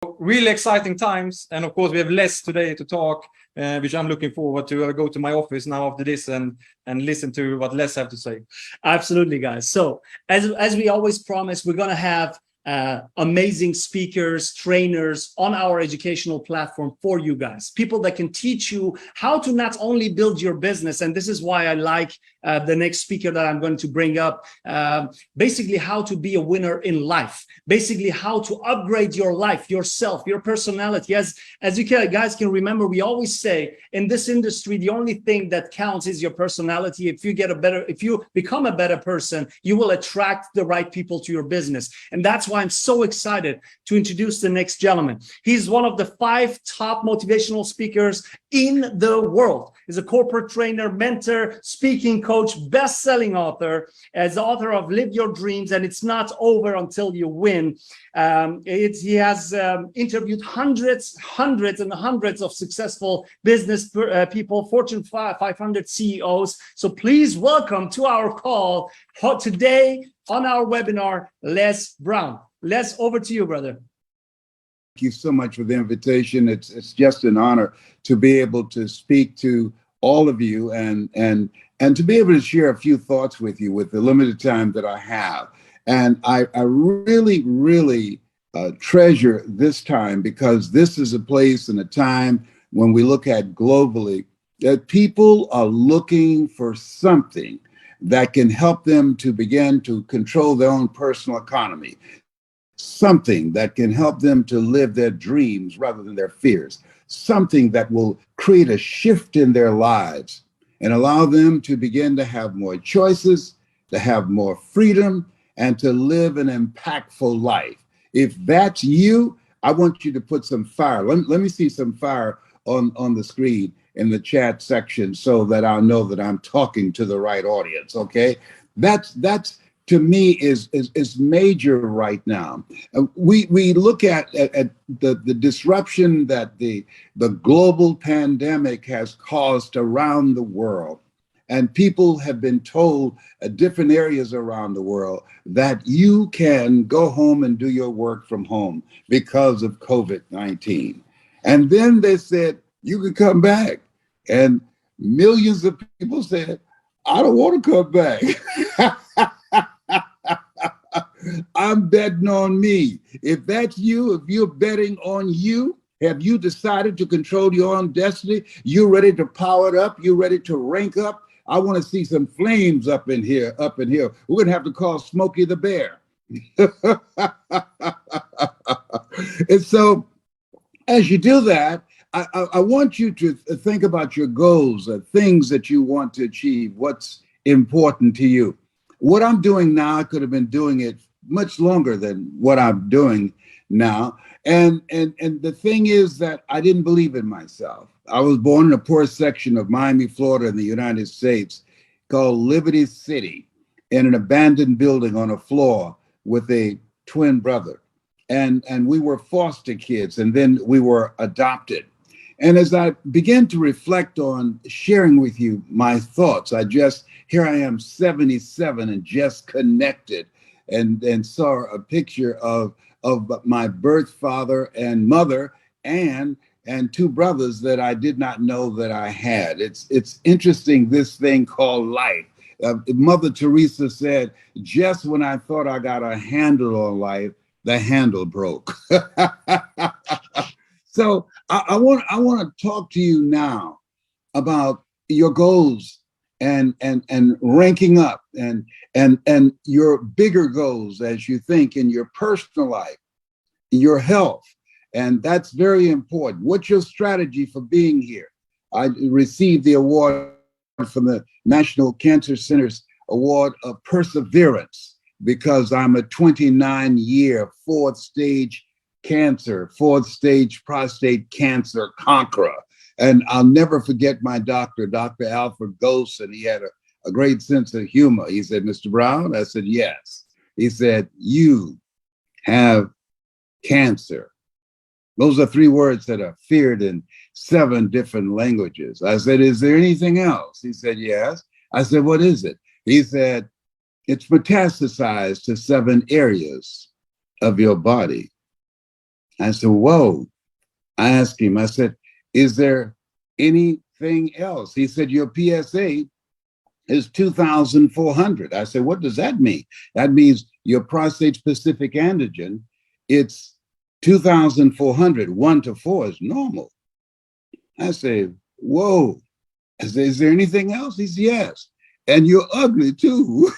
Really exciting times, and of course we have Les today to talk, which I'm looking forward to. I'll go to my office now after this and listen to what Les have to say. Absolutely, guys. So as we always promise, we're going to have amazing speakers, trainers on our educational platform for you guys, people that can teach you how to not only build your business, and this is why I like the next speaker that I'm going to bring up, basically how to be a winner in life, basically how to upgrade your life, yourself, your personality. As you guys can remember, we always say in this industry, the only thing that counts is your personality. If you become a better person, you will attract the right people to your business. And that's why I'm so excited to introduce the next gentleman. He's one of the 5 top motivational speakers in the world. He's a corporate trainer, mentor, speaking coach, best-selling author, as the author of Live Your Dreams and It's Not Over Until You Win. He has interviewed hundreds and hundreds of successful business people, Fortune 500 CEOs. So please welcome to our call today on our webinar, Les Brown. Les, over to you, brother. Thank you so much for the invitation. It's just an honor to be able to speak to all of you and to be able to share a few thoughts with you with the limited time that I have. And I really treasure this time, because this is a place and a time when we look at globally that people are looking for something that can help them to begin to control their own personal economy, something that can help them to live their dreams rather than their fears, something that will create a shift in their lives and allow them to begin to have more choices, to have more freedom, and to live an impactful life. If that's you, I want you to put some fire. Let me see some fire on the screen in the chat section so that I'll know that I'm talking to the right audience, okay? That's to me is major right now. We look at the disruption that the global pandemic has caused around the world. And people have been told different areas around the world that you can go home and do your work from home because of COVID-19. And then they said, you can come back. And millions of people said, I don't want to come back. I'm betting on me. If that's you, if you're betting on you, have you decided to control your own destiny? You ready to power it up? You ready to rank up? I want to see some flames up in here. We're going to have to call Smokey the Bear. And so as you do that, I want you to think about your goals, things that you want to achieve, what's important to you. What I'm doing now, I could have been doing it much longer than what I'm doing now. And the thing is that I didn't believe in myself. I was born in a poor section of Miami, Florida in the United States called Liberty City, in an abandoned building on a floor with a twin brother. And we were foster kids, and then we were adopted. And as I began to reflect on sharing with you my thoughts, here I am 77 and just connected and saw a picture of my birth father and mother and 2 brothers that I did not know that I had. It's interesting, this thing called life. Mother Teresa said, just when I thought I got a handle on life, the handle broke. So I want to talk to you now about your goals and ranking up and your bigger goals as you think in your personal life, your health. And that's very important. What's your strategy for being here? I received the award from the National Cancer Center's Award of Perseverance because I'm a 29-year 4th stage prostate cancer conqueror. And I'll never forget my doctor, Dr. Alfred Golson. He had a great sense of humor. He said, Mr. Brown? I said, yes. He said, you have cancer. Those are 3 words that are feared in 7 different languages. I said, is there anything else? He said, yes. I said, what is it? He said, it's metastasized to 7 areas of your body. I said, whoa. I asked him, I said, is there anything else? He said, your PSA is 2,400. I said, what does that mean? That means your prostate specific antigen, it's 2,400. 1 to 4 is normal. I said, whoa. I said, is there anything else? He said, yes. And you're ugly too.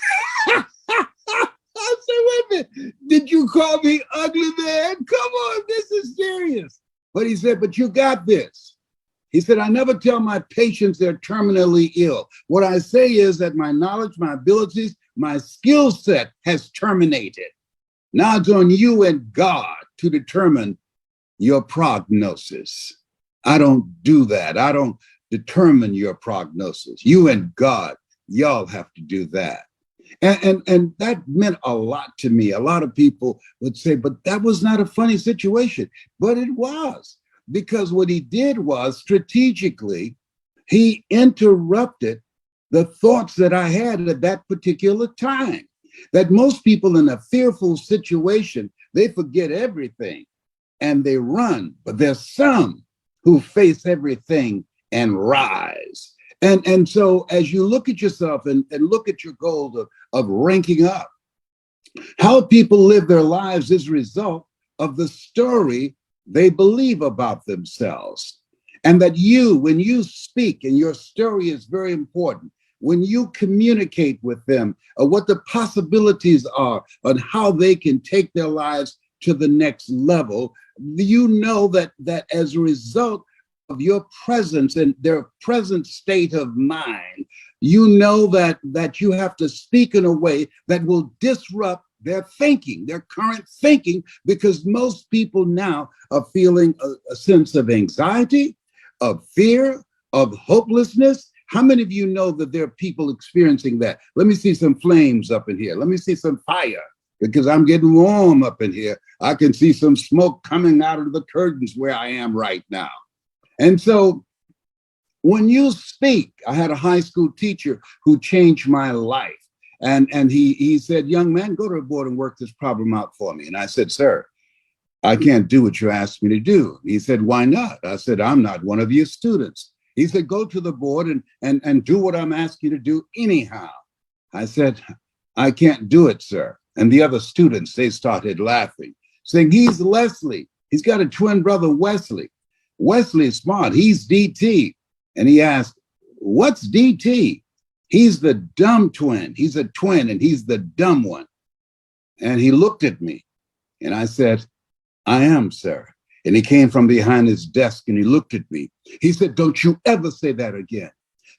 I said, wait a minute. Did you call me ugly, man? Come on, this is serious. But he said, but you got this. He said, I never tell my patients they're terminally ill. What I say is that my knowledge, my abilities, my skill set has terminated. Now it's on you and God to determine your prognosis. I don't do that. I don't determine your prognosis. You and God, y'all have to do that. And that meant a lot to me. A lot of people would say, but that was not a funny situation. But it was, because what he did was strategically, he interrupted the thoughts that I had at that particular time. That most people in a fearful situation, they forget everything and they run. But there's some who face everything and rise. And so as you look at yourself and look at your goals of ranking up, how people live their lives is a result of the story they believe about themselves. And that you, when you speak, and your story is very important, when you communicate with them what the possibilities are on how they can take their lives to the next level, you know that as a result of your presence and their present state of mind, you know that you have to speak in a way that will disrupt their thinking, their current thinking, because most people now are feeling a sense of anxiety, of fear, of hopelessness. How many of you know that there are people experiencing that? Let me see some flames up in here. Let me see some fire, because I'm getting warm up in here. I can see some smoke coming out of the curtains where I am right now. And so when you speak, I had a high school teacher who changed my life. And he said, young man, go to the board and work this problem out for me. And I said, sir, I can't do what you asked me to do. He said, why not? I said, I'm not one of your students. He said, go to the board and do what I'm asking you to do anyhow. I said, I can't do it, sir. And the other students, they started laughing, saying, he's Leslie. He's got a twin brother, Wesley. Wesley is smart. He's DT. And he asked, what's DT? He's the dumb twin. He's a twin and he's the dumb one. And he looked at me and I said, I am, sir. And he came from behind his desk and he looked at me. He said, don't you ever say that again.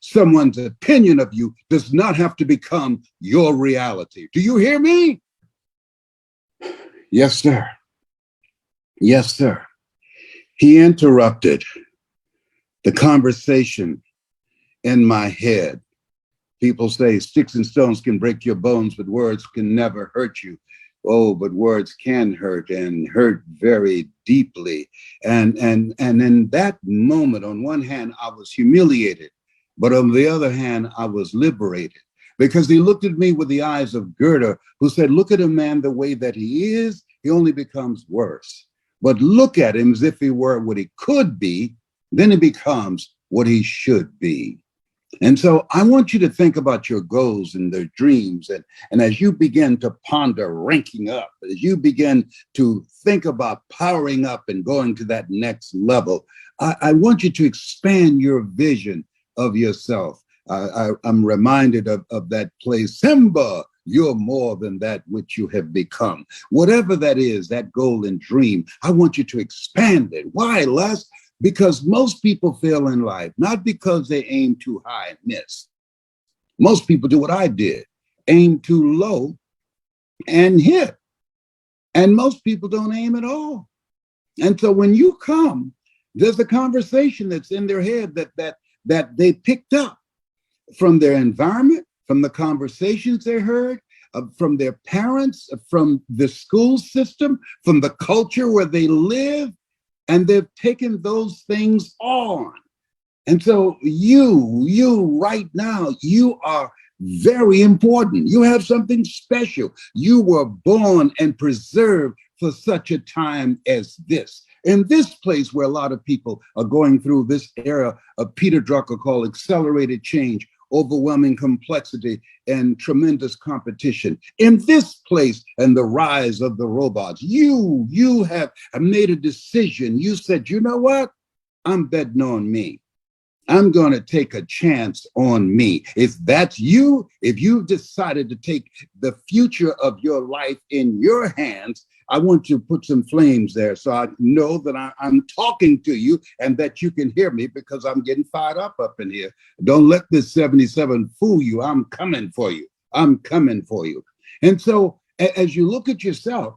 Someone's opinion of you does not have to become your reality. Do you hear me? Yes, sir. Yes, sir. He interrupted the conversation in my head. People say sticks and stones can break your bones, but words can never hurt you. Oh, but words can hurt and hurt very deeply. And in that moment, on one hand, I was humiliated, but on the other hand, I was liberated, because he looked at me with the eyes of Goethe, who said, look at a man the way that he is, he only becomes worse. But look at him as if he were what he could be, then he becomes what he should be. And so I want you to think about your goals and their dreams. And as you begin to ponder ranking up, as you begin to think about powering up and going to that next level, I want you to expand your vision of yourself. I'm reminded of that play, Simba, you're more than that which you have become. Whatever that is, that goal and dream, I want you to expand it. Why, Les? Because most people fail in life, not because they aim too high and miss. Most people do what I did, aim too low and hit. And most people don't aim at all. And so when you come, there's a conversation that's in their head that they picked up from their environment, from the conversations they heard, from their parents, from the school system, from the culture where they live. And they've taken those things on. And so you right now, you are very important. You have something special. You were born and preserved for such a time as this. In this place where a lot of people are going through this era of Peter Drucker called accelerated change, overwhelming complexity, and tremendous competition. In this place and the rise of the robots, you have made a decision. You said, you know what? I'm betting on me. I'm going to take a chance on me. If that's you, if you've decided to take the future of your life in your hands, I want you to put some flames there so I know that I'm talking to you and that you can hear me, because I'm getting fired up in here. Don't let this 77 fool you. I'm coming for you. I'm coming for you. And so as you look at yourself,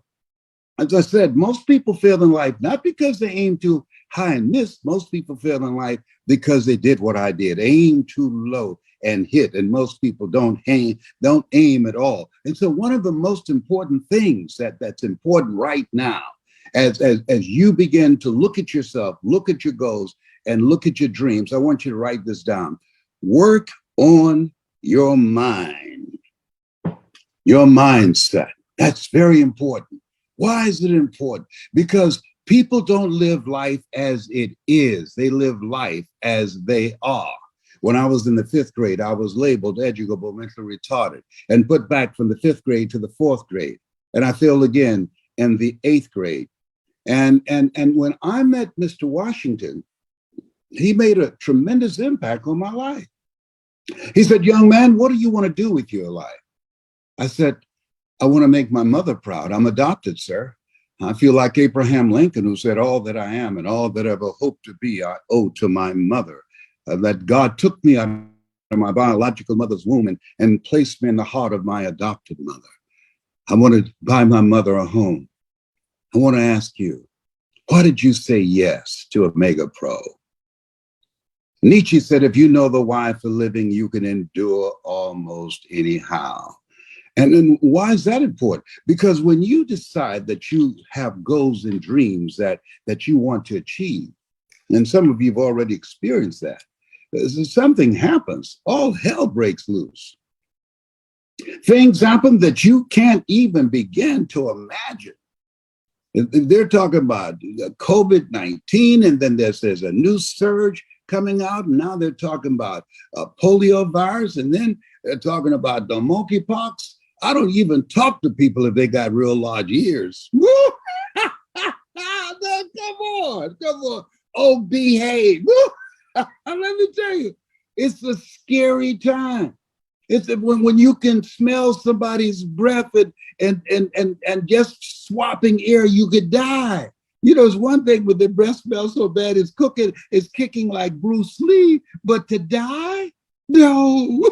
as I said, most people fail in life, not because they aim too high and miss. Most people fail in life because they did what I did, aim too low and hit. And most people don't aim at all. And so one of the most important things that's important right now, as you begin to look at yourself, look at your goals, and look at your dreams, I want you to write this down. Work on your mind, your mindset. That's very important. Why is it important? Because people don't live life as it is. They live life as they are. When I was in the 5th grade, I was labeled educable, mentally retarded, and put back from the 5th grade to the 4th grade. And I failed again in the 8th grade. And when I met Mr. Washington, he made a tremendous impact on my life. He said, young man, what do you want to do with your life? I said, I want to make my mother proud. I'm adopted, sir. I feel like Abraham Lincoln, who said, all that I am and all that I ever hope to be, I owe to my mother. That God took me out of my biological mother's womb and placed me in the heart of my adopted mother. I want to buy my mother a home. I want to ask you, why did you say yes to OmegaPro? Nietzsche said, if you know the why for living, you can endure almost anyhow. And then why is that important? Because when you decide that you have goals and dreams that you want to achieve, and some of you have already experienced that, something happens, all hell breaks loose. Things happen that you can't even begin to imagine. They're talking about COVID-19, and then there's a new surge coming out, and now they're talking about polio virus, and then they're talking about the monkeypox. I don't even talk to people if they got real large ears. Come on. Oh, behave. Let me tell you, it's a scary time. It's when you can smell somebody's breath and just swapping air, you could die. You know, it's one thing when their breath smells so bad, it's kicking like Bruce Lee, but to die? No.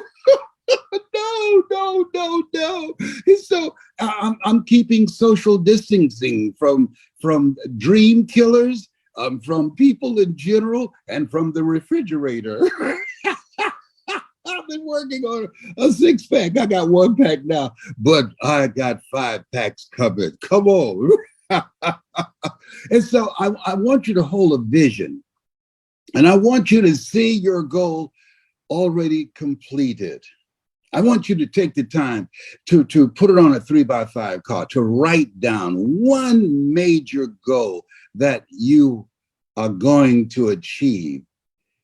No. So I'm keeping social distancing from dream killers, from people in general, and from the refrigerator. I've been working on a 6-pack. I got 1 pack now, but I got 5 packs coming. Come on. And so I want you to hold a vision, and I want you to see your goal already completed. I want you to take the time to put it on a 3x5 card, to write down one major goal that you are going to achieve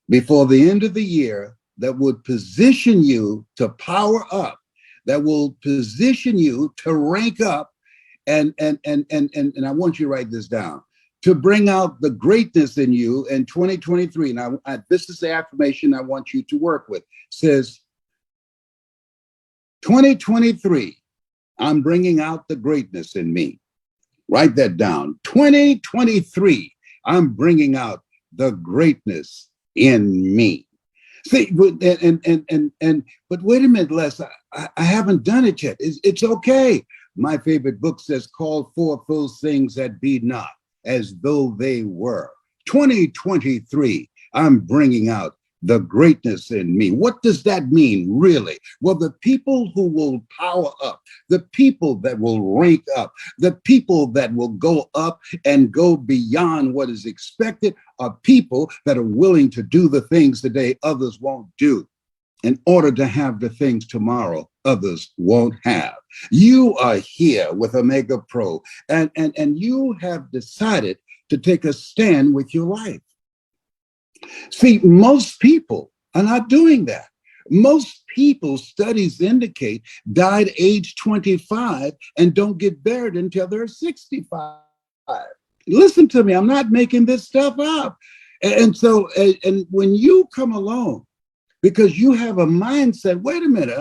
before the end of the year that would position you to power up, that will position you to rank up, and I want you to write this down, to bring out the greatness in you in 2023. Now, this is the affirmation I want you to work with. It says, 2023, I'm bringing out the greatness in me. Write that down. 2023, I'm bringing out the greatness in me. See, but wait a minute, Les, I haven't done it yet. It's okay. My favorite book says, call forth those things that be not as though they were. 2023, I'm bringing out the greatness in me. What does that mean, really? Well, the people who will power up, the people that will rank up, the people that will go up and go beyond what is expected are people that are willing to do the things today others won't do. in order to have the things tomorrow others won't have. You are here with OmegaPro, and you have decided to take a stand with your life. See, most people are not doing that. Most people, studies indicate, died age 25 and don't get buried until they're 65. Listen to me, I'm not making this stuff up. And so, and when you come along, because you have a mindset, wait a minute,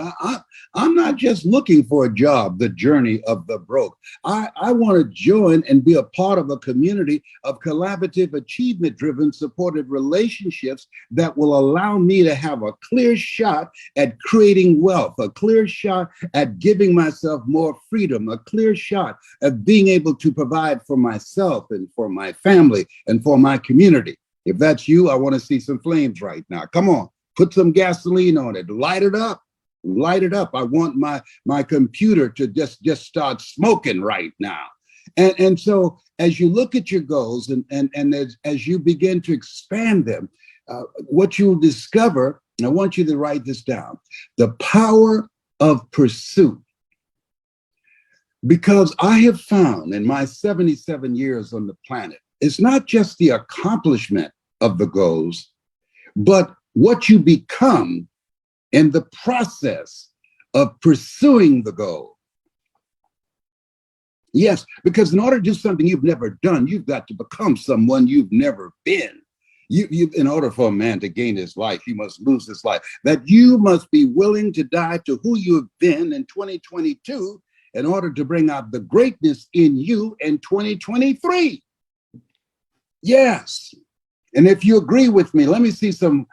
I'm not just looking for a job, the journey of the broke. I want to join and be a part of a community of collaborative, achievement-driven, supported relationships that will allow me to have a clear shot at creating wealth, a clear shot at giving myself more freedom, a clear shot at being able to provide for myself and for my family and for my community. If that's you, I want to see some flames right now. Come on. Put some gasoline on it, light it up, light it up. I want my computer to just start smoking right now. And so as you look at your goals and as you begin to expand them, what you'll discover, and I want you to write this down, the power of pursuit. Because I have found in my 77 years on the planet, it's not just the accomplishment of the goals, but what you become in the process of pursuing the goal. Yes, because in order to do something you've never done, you've got to become someone you've never been. In order for a man to gain his life, he must lose his life. That you must be willing to die to who you have been in 2022 in order to bring out the greatness in you in 2023. Yes. And if you agree with me, let me see some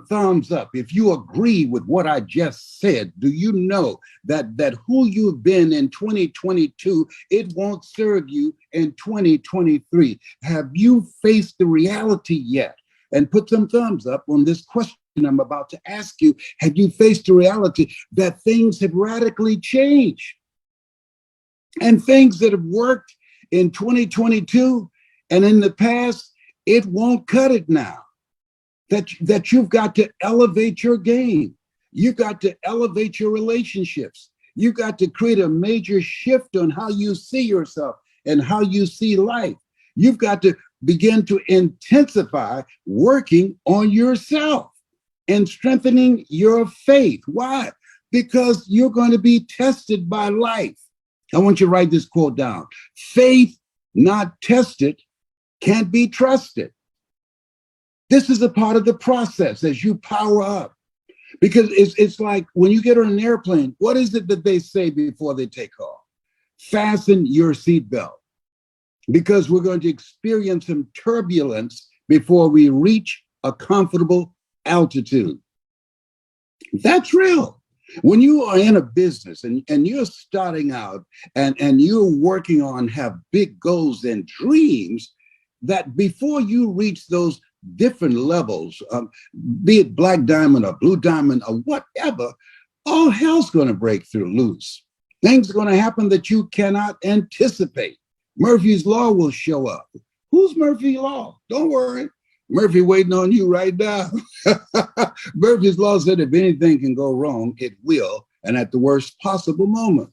thumbs up. If you agree with what I just said, do you know that who you've been in 2022, it won't serve you in 2023? Have you faced the reality yet? And put some thumbs up on this question I'm about to ask you. Have you faced the reality that things have radically changed? And things that have worked in 2022 and in the past, it won't cut it now. That you've got to elevate your game. You've got to elevate your relationships. You've got to create a major shift on how you see yourself and how you see life. You've got to begin to intensify working on yourself and strengthening your faith. Why? Because you're going to be tested by life. I want you to write this quote down. Faith not tested can't be trusted. This is a part of the process as you power up. Because it's like when you get on an airplane, what is it that they say before they take off? Fasten your seatbelt. Because we're going to experience some turbulence before we reach a comfortable altitude. That's real. When you are in a business and you're starting out and you're working on have big goals and dreams, that before you reach those different levels, be it black diamond or blue diamond or whatever, all hell's going to break through loose. Things are going to happen that you cannot anticipate. Murphy's Law will show up. Who's Murphy's Law? Don't worry. Murphy waiting on you right now. Murphy's Law said if anything can go wrong, it will, and at the worst possible moment.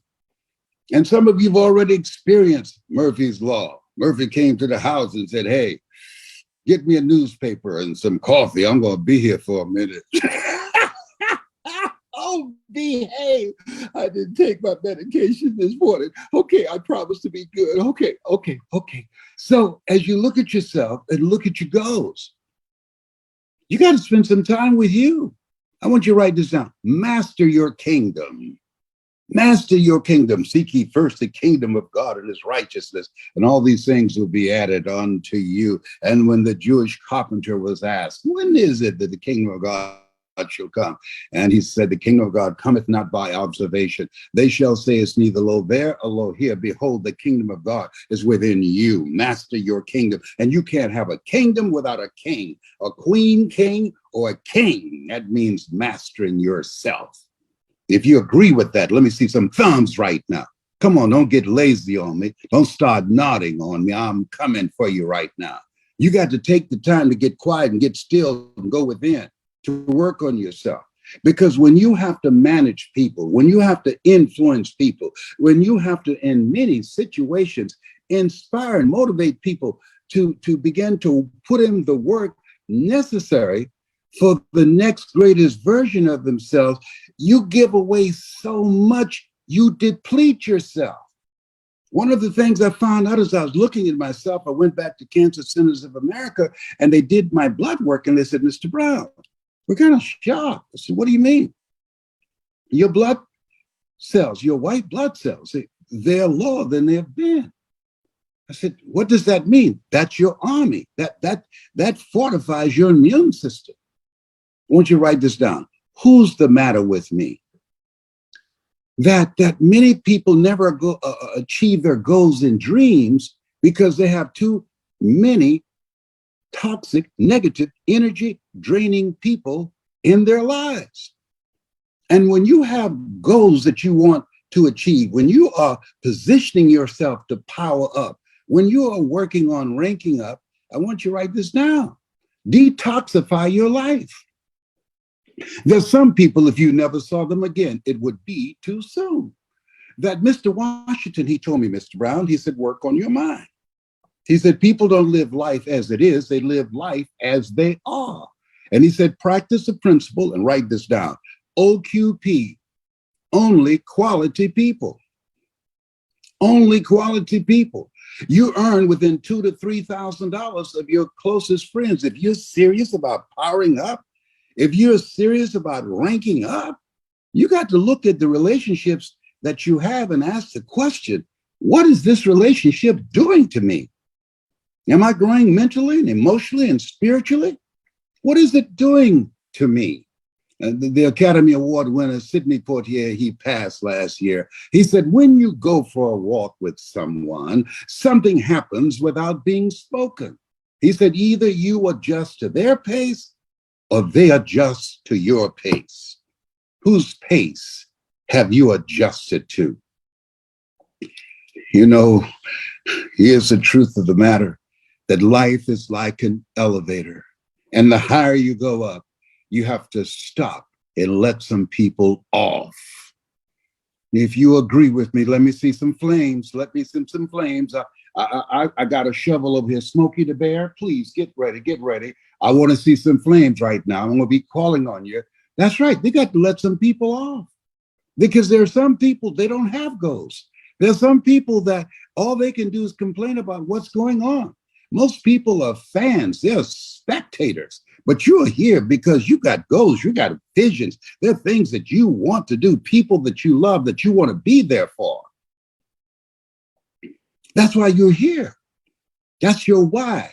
And some of you have already experienced Murphy's Law. Murphy came to the house and said, hey, get me a newspaper and some coffee. I'm going to be here for a minute. Oh, behave. I didn't take my medication this morning. Okay, I promise to be good. Okay. So as you look at yourself and look at your goals, you got to spend some time with you. I want you to write this down. Master your kingdom. Master your kingdom. Seek ye first the kingdom of God and his righteousness, and all these things will be added unto you. And when the Jewish carpenter was asked, when is it that the kingdom of God shall come? And he said, the kingdom of God cometh not by observation. They shall say, it's neither lo there or lo here. Behold, the kingdom of God is within you. Master your kingdom. And you can't have a kingdom without a king, a queen, king, or a king. That means mastering yourself. If you agree with that, let me see some thumbs right now. Come on, don't get lazy on me. Don't start nodding on me. I'm coming for you right now. You got to take the time to get quiet and get still and go within to work on yourself. Because when you have to manage people, when you have to influence people, when you have to, in many situations, inspire and motivate people to begin to put in the work necessary for the next greatest version of themselves, you give away so much, you deplete yourself. One of the things I found out as I was looking at myself, I went back to Cancer Centers of America and they did my blood work and they said, Mr. Brown, we're kind of shocked. I said, what do you mean? Your blood cells, your white blood cells, they're lower than they've been. I said, what does that mean? That's your army. That fortifies your immune system. I want you to write this down. Who's the matter with me? That many people never achieve their goals and dreams because they have too many toxic, negative, energy draining people in their lives. And when you have goals that you want to achieve, when you are positioning yourself to power up, when you are working on ranking up, I want you to write this down. Detoxify your life. There's some people, if you never saw them again, it would be too soon. That Mr. Washington, he told me, Mr. Brown, he said, work on your mind. He said, people don't live life as it is, they live life as they are. And he said, practice the principle and write this down. OQP, only quality people. Only quality people. You earn within $2,000 to $3,000 of your closest friends. If you're serious about powering up, if you're serious about ranking up, you got to look at the relationships that you have and ask the question, what is this relationship doing to me? Am I growing mentally and emotionally and spiritually? What is it doing to me? The Academy Award winner, Sidney Poitier, he passed last year. He said, when you go for a walk with someone, something happens without being spoken. He said, either you adjust to their pace or they adjust to your pace. Whose pace have you adjusted to? You know, here's the truth of the matter, that life is like an elevator. And the higher you go up, you have to stop and let some people off. If you agree with me, let me see some flames. Let me see some flames. I got a shovel over here. Smokey the Bear, please get ready, get ready. I want to see some flames right now. I'm going to be calling on you. That's right. They got to let some people off because there are some people, they don't have goals. There's some people that all they can do is complain about what's going on. Most people are fans. They're spectators. But you're here because you got goals. You got visions. There are things that you want to do, people that you love, that you want to be there for. That's why you're here. That's your why.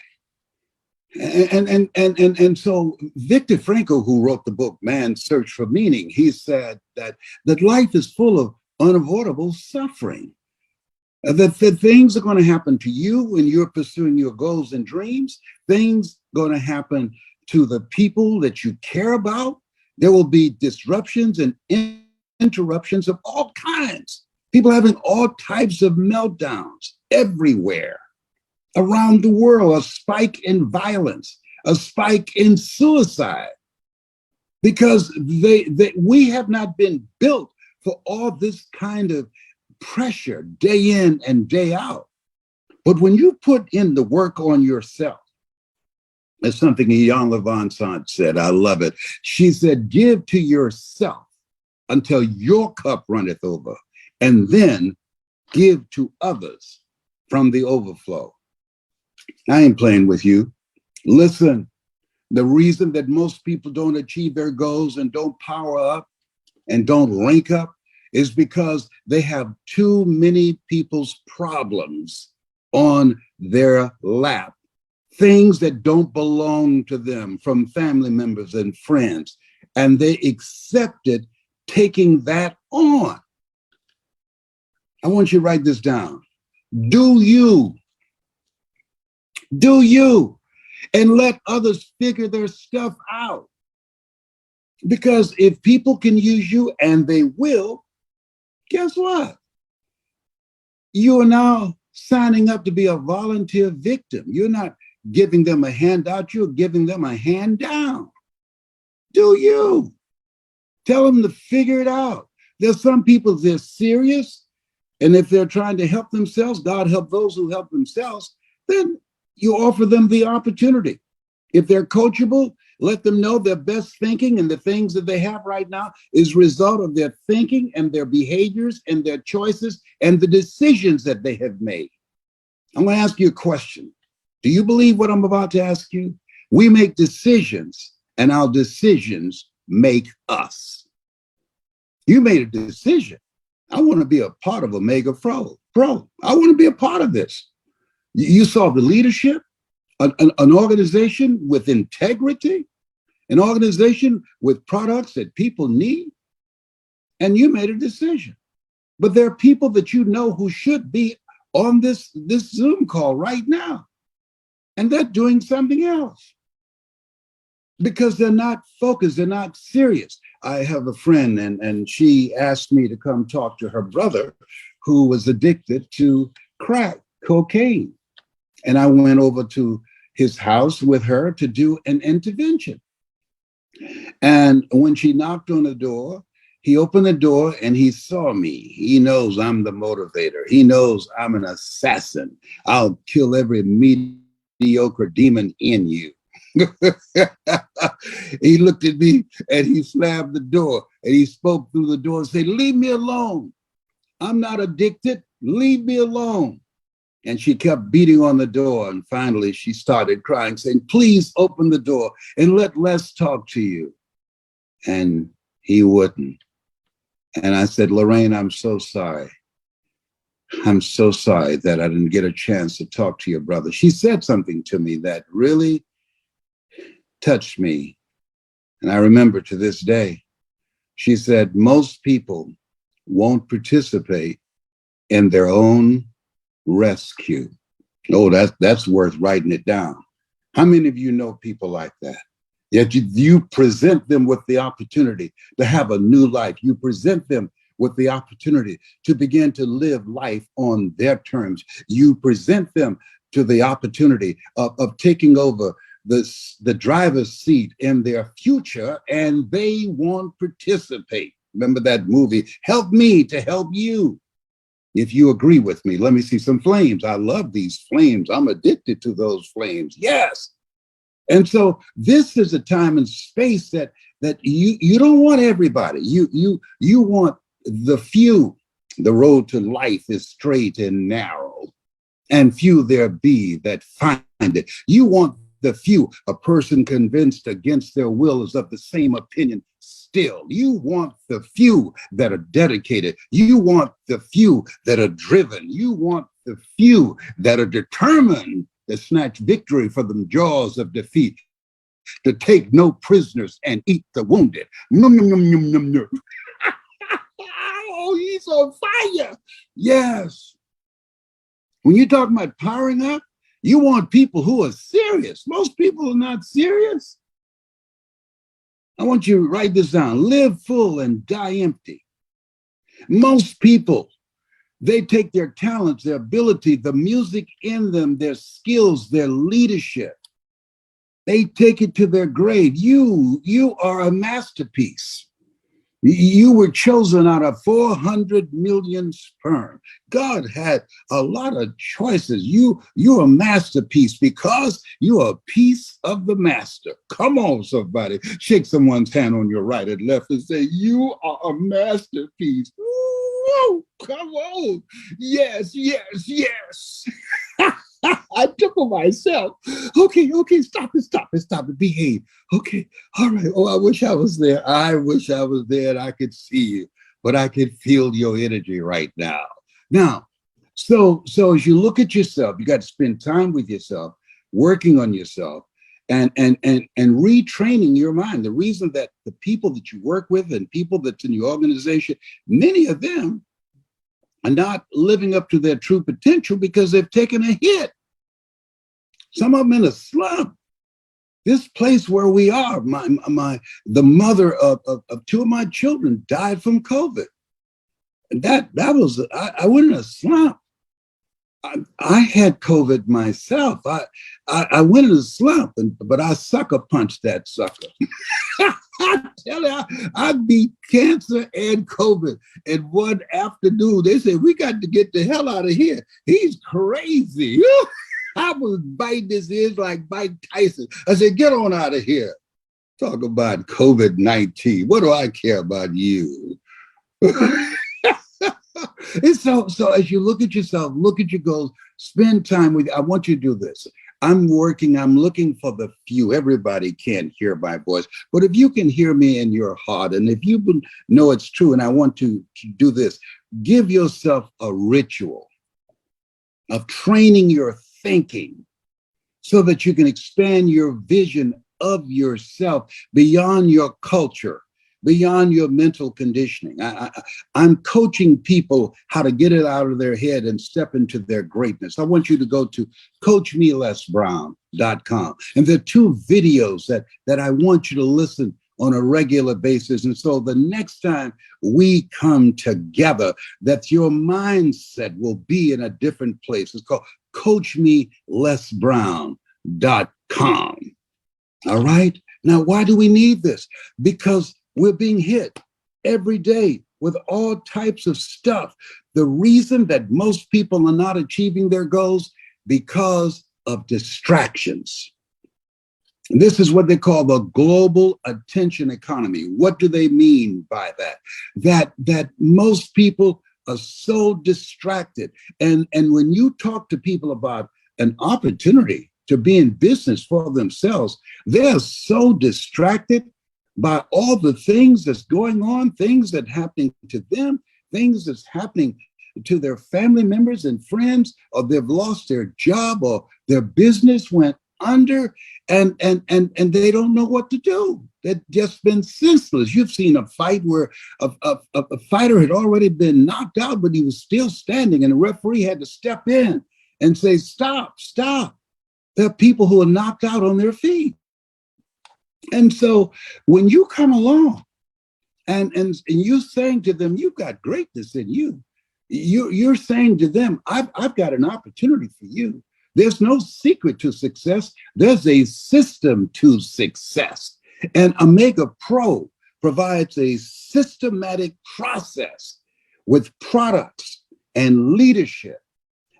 And so Viktor Frankl, who wrote the book Man's Search for Meaning, he said that life is full of unavoidable suffering. That things are going to happen to you when you're pursuing your goals and dreams. Things going to happen to the people that you care about. There will be disruptions and interruptions of all kinds. People having all types of meltdowns everywhere around the world, a spike in violence, a spike in suicide, because we have not been built for all this kind of pressure day in and day out. But when you put in the work on yourself, it's something Ian Levanson said, I love it. She said, give to yourself until your cup runneth over, and then give to others from the overflow. I ain't playing with you. Listen, the reason that most people don't achieve their goals and don't power up and don't rank up is because they have too many people's problems on their lap. Things that don't belong to them from family members and friends, and they accepted taking that on. I want you to write this down. Do you, and let others figure their stuff out. Because if people can use you, and they will, guess what? You are now signing up to be a volunteer victim. You're not giving them a handout, you're giving them a hand down. Do you? Tell them to figure it out. There's some people, they're serious. And if they're trying to help themselves, God help those who help themselves, then you offer them the opportunity. If they're coachable, let them know their best thinking and the things that they have right now is a result of their thinking and their behaviors and their choices and the decisions that they have made. I'm going to ask you a question. Do you believe what I'm about to ask you? We make decisions, and our decisions make us. You made a decision. I want to be a part of OmegaPro. I want to be a part of this. You saw the leadership, an organization with integrity, an organization with products that people need, and you made a decision. But there are people that you know who should be on this Zoom call right now, and they're doing something else because they're not focused, they're not serious. I have a friend, and she asked me to come talk to her brother who was addicted to crack cocaine. And I went over to his house with her to do an intervention. And when she knocked on the door, he opened the door and he saw me. He knows I'm the motivator. He knows I'm an assassin. I'll kill every mediocre demon in you. He looked at me and he slammed the door and he spoke through the door and said, "Leave me alone. I'm not addicted. Leave me alone." And she kept beating on the door. And finally she started crying, saying, "Please open the door and let Les talk to you." And he wouldn't. And I said, "Lorraine, I'm so sorry. I'm so sorry that I didn't get a chance to talk to your brother." She said something to me that really touched me. And I remember to this day, she said, "Most people won't participate in their own rescue." Oh, that's worth writing it down. How many of you know people like that? Yet you present them with the opportunity to have a new life. You present them with the opportunity to begin to live life on their terms. You present them to the opportunity of taking over the driver's seat in their future, and they won't participate. Remember that movie, Help Me to Help You. If you agree with me, let me see some flames. I love these flames. I'm addicted to those flames. Yes. And so this is a time and space that you don't want everybody. You want the few. The road to life is straight and narrow, and few there be that find it. You want the few. A person convinced against their will is of the same opinion still. You want the few that are dedicated. You want the few that are driven. You want the few that are determined to snatch victory from the jaws of defeat, to take no prisoners and eat the wounded. Num, num, num, num, num, num. Oh, he's on fire. Yes. When you talk about powering up, you want people who are serious. Most people are not serious. I want you to write this down. Live full and die empty. Most people, they take their talents, their ability, the music in them, their skills, their leadership. They take it to their grave. You are a masterpiece. You were chosen out of 400 million sperm. God had a lot of choices. You're a masterpiece because you're a piece of the master. Come on, somebody. Shake someone's hand on your right and left and say, "You are a masterpiece." Woo, come on. Yes, yes, yes. I tickle myself. Okay, stop it, behave. Okay, all right. Oh, I wish I was there. I wish I was there and I could see you, but I could feel your energy right now. Now, so as you look at yourself, you got to spend time with yourself, working on yourself, and retraining your mind. The reason that the people that you work with and people that's in your organization, many of them are not living up to their true potential because they've taken a hit. Some of them in a slump. This place where we are, the mother of two of my children died from COVID. And that was, I went in a slump. I had COVID myself. I went in a slump, but I sucker punched that sucker. I tell you, I beat cancer and COVID in one afternoon. They said, we got to get the hell out of here. He's crazy. I was biting his ears like Mike Tyson. I said, get on out of here. Talk about COVID-19. What do I care about you? And so as you look at yourself, look at your goals, spend time with, I want you to do this. I'm looking for the few. Everybody can't hear my voice, but if you can hear me in your heart, and if you know it's true, and I want to do this, give yourself a ritual of training your thinking so that you can expand your vision of yourself beyond your culture, beyond your mental conditioning. I'm coaching people how to get it out of their head and step into their greatness. I want you to go to coachmelessbrown.com. And there are 2 videos that I want you to listen on a regular basis. And so the next time we come together, that your mindset will be in a different place. It's called coachmelessbrown.com. All right. Now, why do we need this? Because we're being hit every day with all types of stuff. The reason that most people are not achieving their goals, because of distractions. And this is what they call the global attention economy. What do they mean by that? That most people are so distracted. And when you talk to people about an opportunity to be in business for themselves, they're so distracted by all the things that's going on, things that are happening to them, things that's happening to their family members and friends, or they've lost their job, or their business went under, and they don't know what to do. They've just been senseless. You've seen a fight where a fighter had already been knocked out, but he was still standing, and the referee had to step in and say, stop, stop. There are people who are knocked out on their feet. And so when you come along and you're saying to them, you've got greatness in you, you're saying to them, I've got an opportunity for you. There's no secret to success. There's a system to success. And OmegaPro provides a systematic process with products and leadership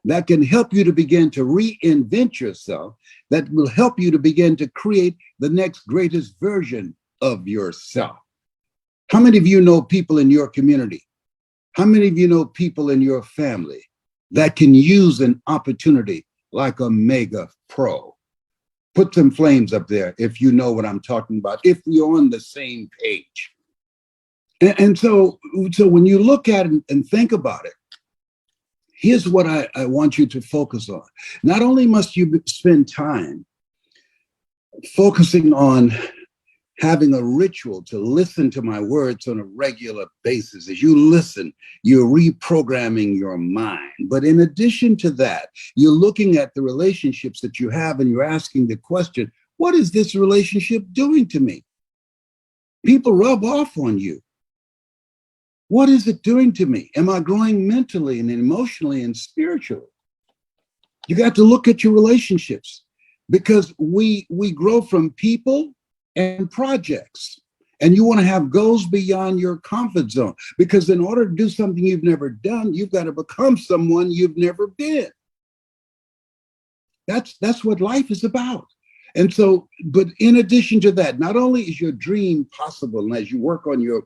that can help you to begin to reinvent yourself, that will help you to begin to create the next greatest version of yourself. How many of you know people in your community? How many of you know people in your family that can use an opportunity like OmegaPro? Put some flames up there if you know what I'm talking about, if we're on the same page. And so when you look at it and think about it, here's what I want you to focus on. Not only must you spend time focusing on having a ritual to listen to my words on a regular basis. As you listen, you're reprogramming your mind. But in addition to that, you're looking at the relationships that you have, and you're asking the question, what is this relationship doing to me? People rub off on you. What is it doing to me? Am I growing mentally and emotionally and spiritually? You got to look at your relationships, because we grow from people and projects. And you want to have goals beyond your comfort zone, because in order to do something you've never done, you've got to become someone you've never been. That's what life is about. And so, but in addition to that, not only is your dream possible, and as you work on your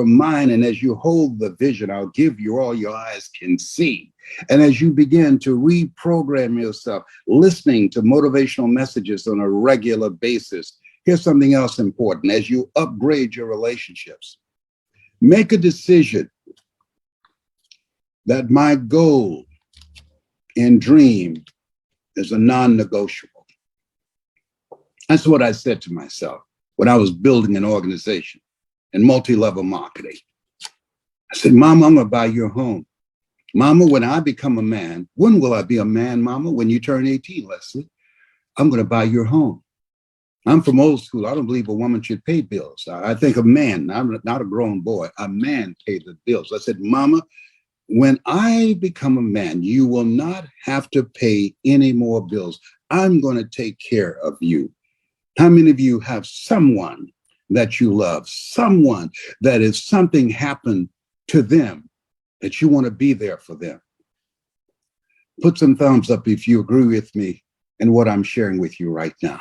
mind, and as you hold the vision, I'll give you all your eyes can see. And as you begin to reprogram yourself, listening to motivational messages on a regular basis, here's something else important. As you upgrade your relationships, make a decision that my goal and dream is a non-negotiable. That's what I said to myself when I was building an organization in multi-level marketing. I said, Mama, I'm gonna buy your home. Mama, when I become a man, when will I be a man, Mama? When you turn 18, Leslie, I'm gonna buy your home. I'm from old school. I don't believe a woman should pay bills. I think a man, I'm not a grown boy, a man paid the bills. I said, Mama, when I become a man, you will not have to pay any more bills. I'm going to take care of you. How many of you have someone that you love, someone that if something happened to them, that you want to be there for them? Put some thumbs up if you agree with me in what I'm sharing with you right now.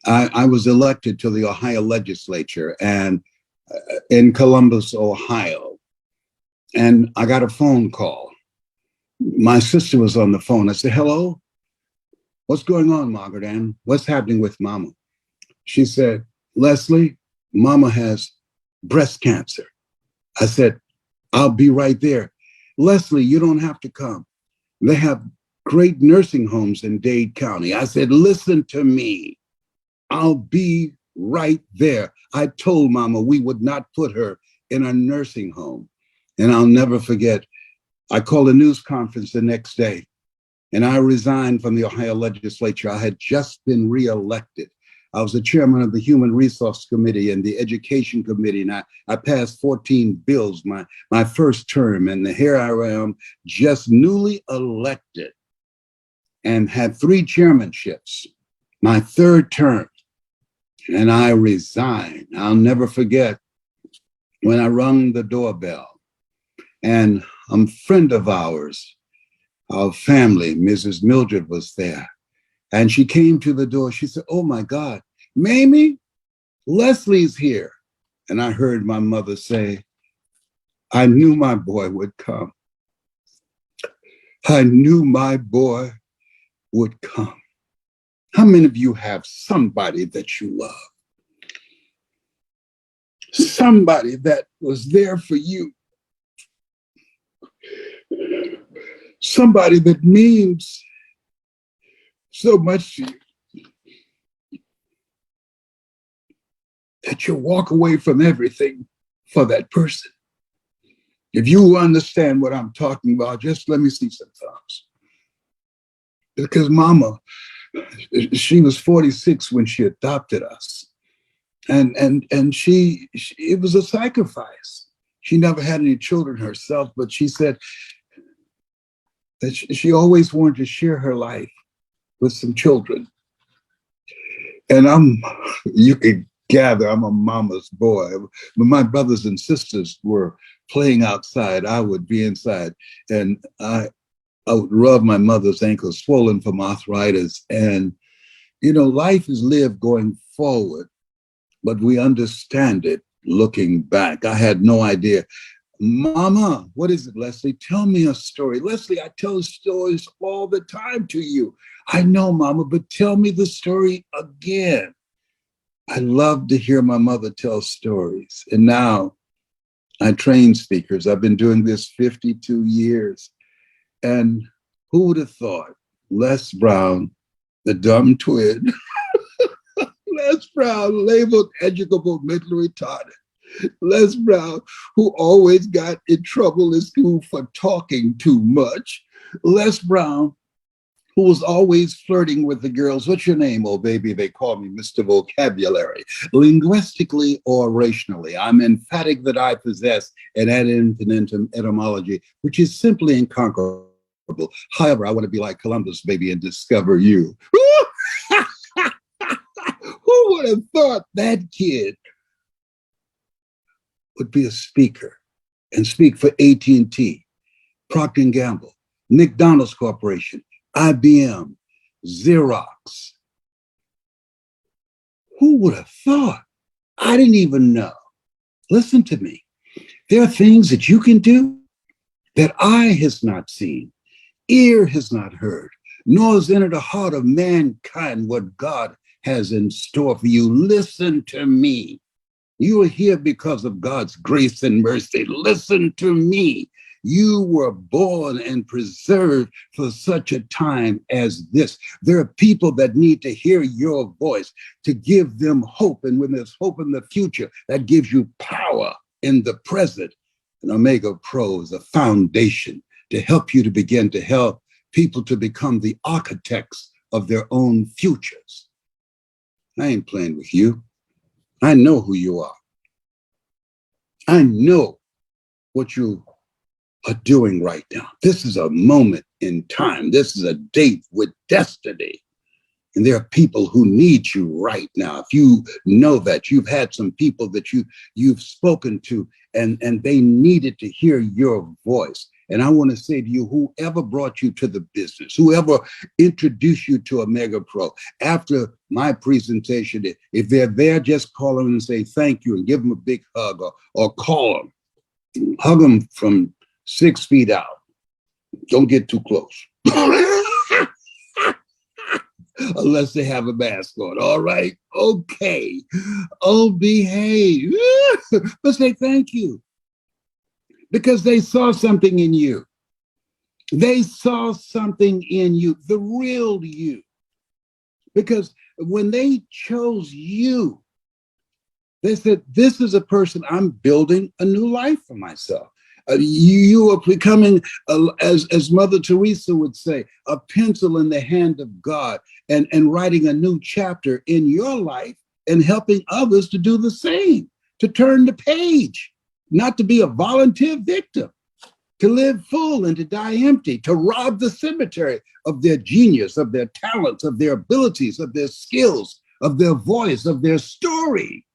I was elected to the Ohio legislature and in Columbus, Ohio, and I got a phone call. My sister was on the phone. I said, hello, what's going on, Margaret Ann? What's happening with Mama? She said, Leslie, Mama has breast cancer. I said, I'll be right there. Leslie, you don't have to come. They have great nursing homes in Dade County. I said, listen to me. I'll be right there. I told Mama we would not put her in a nursing home. And I'll never forget, I called a news conference the next day and I resigned from the Ohio legislature. I had just been reelected. I was the chairman of the Human Resource Committee and the Education Committee, and I passed 14 bills my first term, and here I am, just newly elected, and had 3 chairmanships, my 3rd term, and I resigned. I'll never forget when I rung the doorbell, and a friend of ours, our family, Mrs. Mildred, was there. And she came to the door. She said, oh my God, Mamie, Leslie's here. And I heard my mother say, I knew my boy would come. I knew my boy would come. How many of you have somebody that you love? Somebody that was there for you. Somebody that means so much to you that you walk away from everything for that person. If you understand what I'm talking about, just let me see some thumbs. Because Mama, she was 46 when she adopted us. And it was a sacrifice. She never had any children herself, but she said that she always wanted to share her life with some children. And you can gather, I'm a mama's boy. When my brothers and sisters were playing outside, I would be inside, and I would rub my mother's ankles, swollen from arthritis. And, you know, life is lived going forward, but we understand it looking back. I had no idea. Mama, what is it, Leslie? Tell me a story. Leslie, I tell stories all the time to you. I know, Mama, but tell me the story again. I love to hear my mother tell stories. And now I train speakers. I've been doing this 52 years. And who would have thought Les Brown, the dumb twin, Les Brown, labeled educable mentally retarded. Les Brown, who always got in trouble in school for talking too much. Les Brown, who was always flirting with the girls. What's your name? Oh, baby, they call me Mr. Vocabulary. Linguistically or rationally, I'm emphatic that I possess an ad infinitum etymology, which is simply inconquerable. However, I want to be like Columbus, baby, and discover you. Who would have thought that kid would be a speaker and speak for AT&T, Procter & Gamble, McDonald's Corporation, IBM, Xerox? Who would have thought? I didn't even know. Listen to me. There are things that you can do that eye has not seen, ear has not heard, nor has entered the heart of mankind what God has in store for you. Listen to me. You are here because of God's grace and mercy. Listen to me. You were born and preserved for such a time as this. There are people that need to hear your voice to give them hope. And when there's hope in the future, that gives you power in the present. And OmegaPro is a foundation to help you to begin to help people to become the architects of their own futures. I ain't playing with you. I know who you are. I know what you are doing right now. This is a moment in time. This is a date with destiny. And there are people who need you right now. If you know that you've had some people that you've spoken to and they needed to hear your voice. And I want to say to you, whoever brought you to the business, whoever introduced you to OmegaPro, after my presentation, if they're there, just call them and say thank you and give them a big hug, or call them. Hug them from 6 feet out. Don't get too close. Unless they have a mask on. All right. Okay. Oh, behave. But say thank you. Because they saw something in you. They saw something in you, the real you. Because when they chose you, they said, this is a person, I'm building a new life for myself. You are becoming, as Mother Teresa would say, a pencil in the hand of God, and writing a new chapter in your life and helping others to do the same, to turn the page, not to be a volunteer victim, to live full and to die empty, to rob the cemetery of their genius, of their talents, of their abilities, of their skills, of their voice, of their story.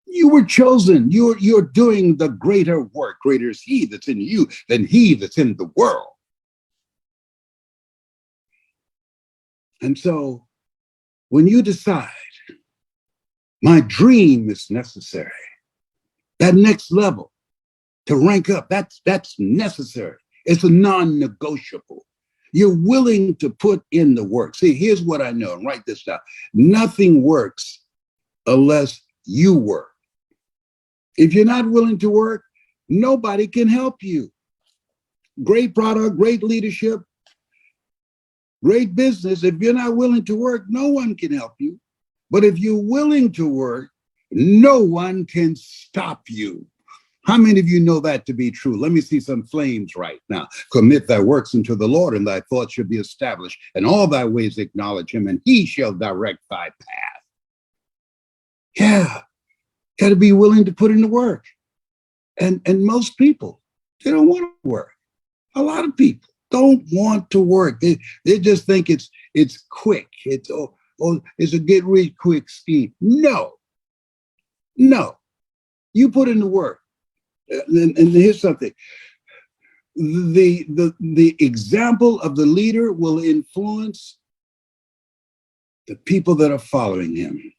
You were chosen. You're doing the greater work. Greater is he that's in you than he that's in the world. And so when you decide, my dream is necessary, that next level to rank up, that's necessary. It's a non-negotiable. You're willing to put in the work. See, here's what I know, and write this down. Nothing works unless you work. If you're not willing to work, nobody can help you. Great product, great leadership, great business. If you're not willing to work, no one can help you. But if you're willing to work, no one can stop you. How many of you know that to be true? Let me see some flames right now. Commit thy works unto the Lord, and thy thoughts shall be established, and all thy ways acknowledge him, and he shall direct thy path. Yeah. Got to be willing to put in the work. And most people, they don't want to work. A lot of people don't want to work. They just think it's quick. It's a get rich quick scheme. No. You put in the work. And here's something. The example of the leader will influence the people that are following him.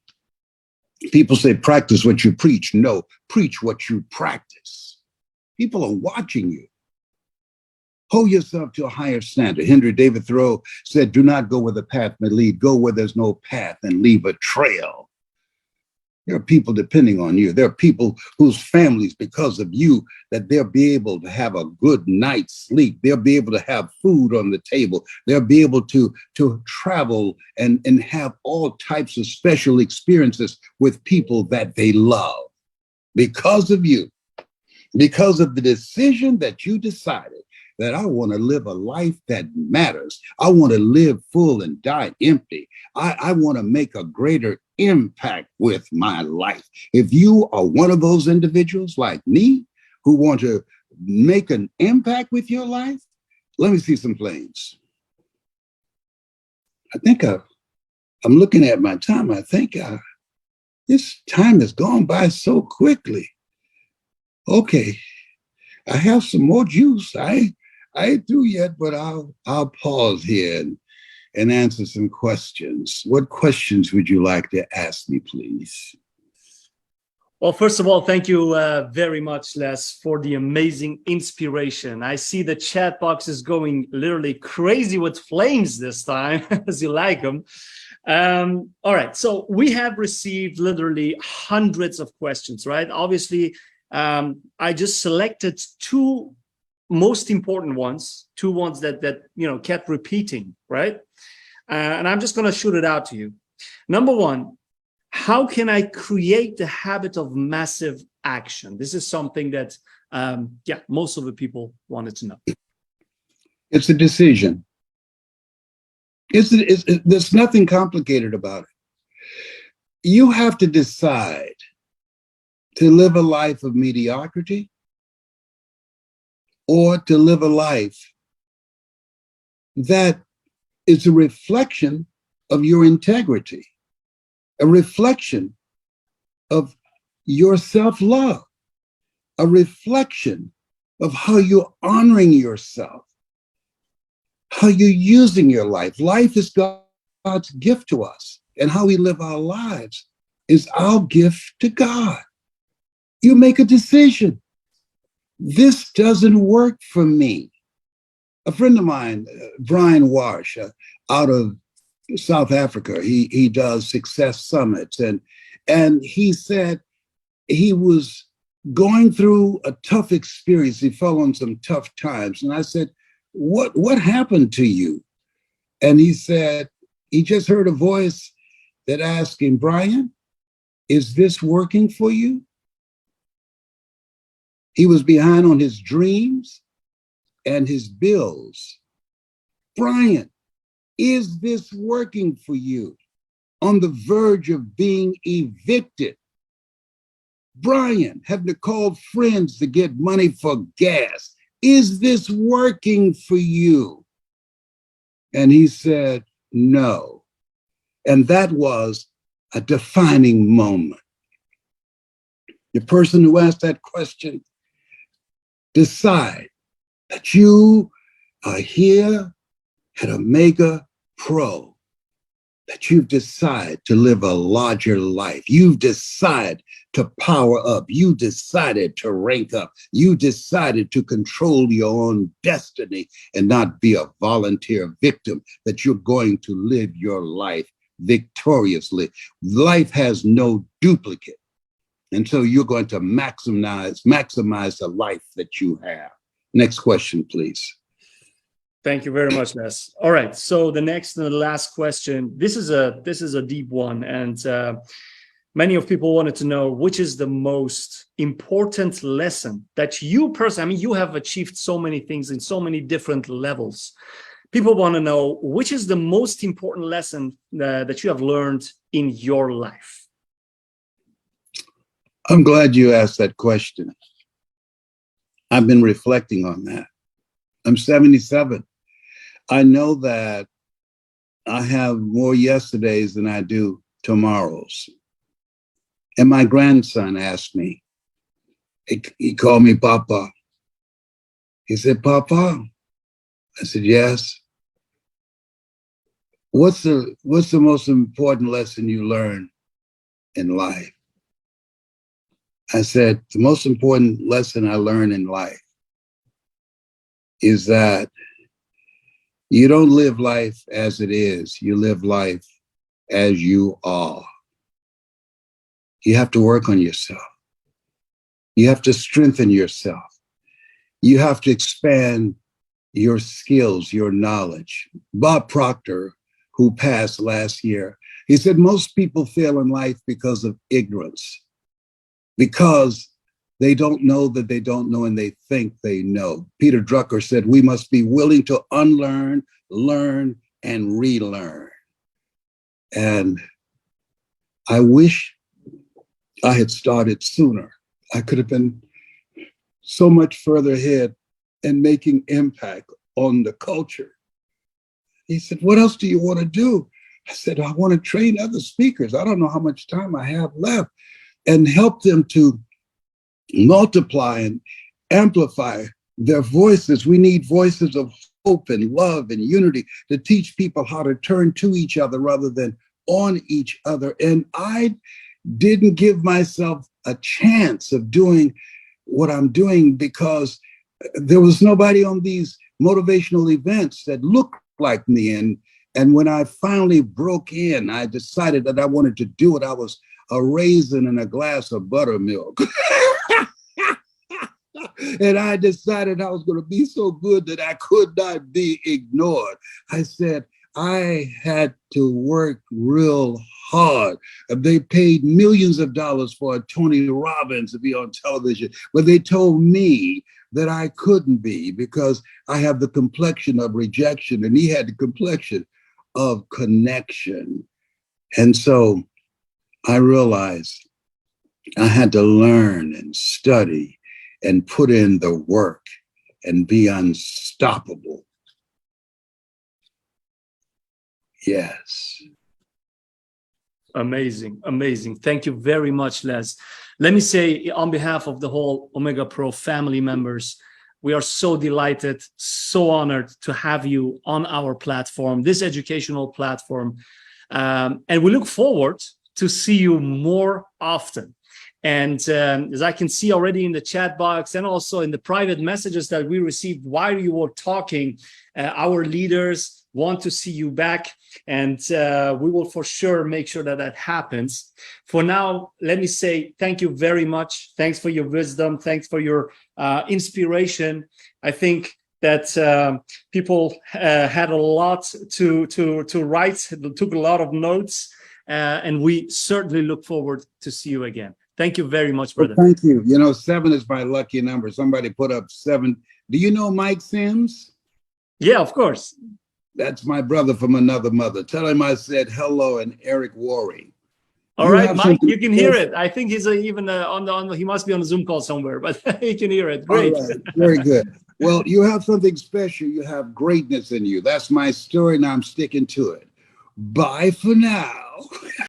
People say, practice what you preach. No, preach what you practice. People are watching you. Hold yourself to a higher standard. Henry David Thoreau said, do not go where the path may lead. Go where there's no path and leave a trail. There are people depending on you. There are people whose families, because of you, that they'll be able to have a good night's sleep. They'll be able to have food on the table. They'll be able to travel and have all types of special experiences with people that they love. Because of you, because of the decision that you decided that I want to live a life that matters. I want to live full and die empty. I want to make a greater impact with my life. If you are one of those individuals like me who want to make an impact with your life, let me see some flames. I think I'm looking at my time. I think this time has gone by so quickly. Okay, I have some more juice. I ain't through yet, but I'll pause here and answer some questions. What questions would you like to ask me, please? Well, first of all, thank you very much, Les, for the amazing inspiration. I see the chat box is going literally crazy with flames this time, as you like them. All right, so we have received literally hundreds of questions, right? Obviously, I just selected two most important ones, two ones that kept repeating, right? And I'm just going to shoot it out to you. Number one, how can I create the habit of massive action? This is something that, most of the people wanted to know. It's a decision. There's nothing complicated about it. You have to decide to live a life of mediocrity or to live a life that is a reflection of your integrity, a reflection of your self-love, a reflection of how you're honoring yourself, how you're using your life. Life is God's gift to us, and how we live our lives is our gift to God. You make a decision. This doesn't work for me. A friend of mine, Brian Wash, out of South Africa, he does success summits, and he said he was going through a tough experience. He fell on some tough times, and I said, "What happened to you?" And he said he just heard a voice that asked him, "Brian, is this working for you?" He was behind on his dreams and his bills. "Brian, is this working for you?" On the verge of being evicted. "Brian, having to call friends to get money for gas. Is this working for you?" And he said, "No." And that was a defining moment. The person who asked that question, decide that you are here at OmegaPro, that you've decided to live a larger life. You've decided to power up. You decided to rank up. You decided to control your own destiny and not be a volunteer victim, that you're going to live your life victoriously. Life has no duplicate. And so you're going to maximize the life that you have. Next question, please. Thank you very much, Les. All right. So the next and the last question. This is a deep one, and many of people wanted to know which is the most important lesson that you personally. I mean, you have achieved so many things in so many different levels. People want to know which is the most important lesson that you have learned in your life. I'm glad you asked that question. I've been reflecting on that. I'm 77. I know that I have more yesterdays than I do tomorrows. And my grandson asked me, he called me Papa. He said, "Papa." I said, "Yes." What's the most important lesson you learned in life?" I said, "The most important lesson I learned in life is that you don't live life as it is. You live life as you are. You have to work on yourself. You have to strengthen yourself. You have to expand your skills, your knowledge." Bob Proctor, who passed last year, he said, "Most people fail in life because of ignorance, because they don't know that they don't know and they think they know." Peter Drucker said, "We must be willing to unlearn, learn, and relearn." And I wish I had started sooner. I could have been so much further ahead and making impact on the culture. He said, "What else do you want to do?" I said, "I want to train other speakers. I don't know how much time I have left, and help them to multiply and amplify their voices. We need voices of hope and love and unity to teach people how to turn to each other rather than on each other." And I didn't give myself a chance of doing what I'm doing because there was nobody on these motivational events that looked like me. And when I finally broke in, I decided that I wanted to do it. I was a raisin in a glass of buttermilk. And I decided I was going to be so good that I could not be ignored. I said, I had to work real hard. They paid millions of dollars for Tony Robbins to be on television, but they told me that I couldn't be because I have the complexion of rejection and he had the complexion of connection. And so I realized I had to learn and study and put in the work. and be unstoppable. Yes. Amazing, amazing. Thank you very much, Les. Let me say on behalf of the whole OmegaPro family members, we are so delighted, so honored to have you on our platform, this educational platform. And we look forward to see you more often. And as I can see already in the chat box and also in the private messages that we received while you were talking, our leaders want to see you back, and we will for sure make sure that that happens. For now, let me say thank you very much. Thanks for your wisdom. Thanks for your inspiration. I think that people had a lot to write, took a lot of notes, and we certainly look forward to see you again. Thank you very much, brother. Well, thank you. You know, 7 is my lucky number. Somebody put up 7. Do you know Mike Sims? Yeah, of course. That's my brother from another mother. Tell him I said hello and Eric Worre. All right, Mike, you can hear it. I think he's even he must be on a Zoom call somewhere, but he can hear it. Great. All right, very good. Well, you have something special. You have greatness in you. That's my story, and I'm sticking to it. Bye for now.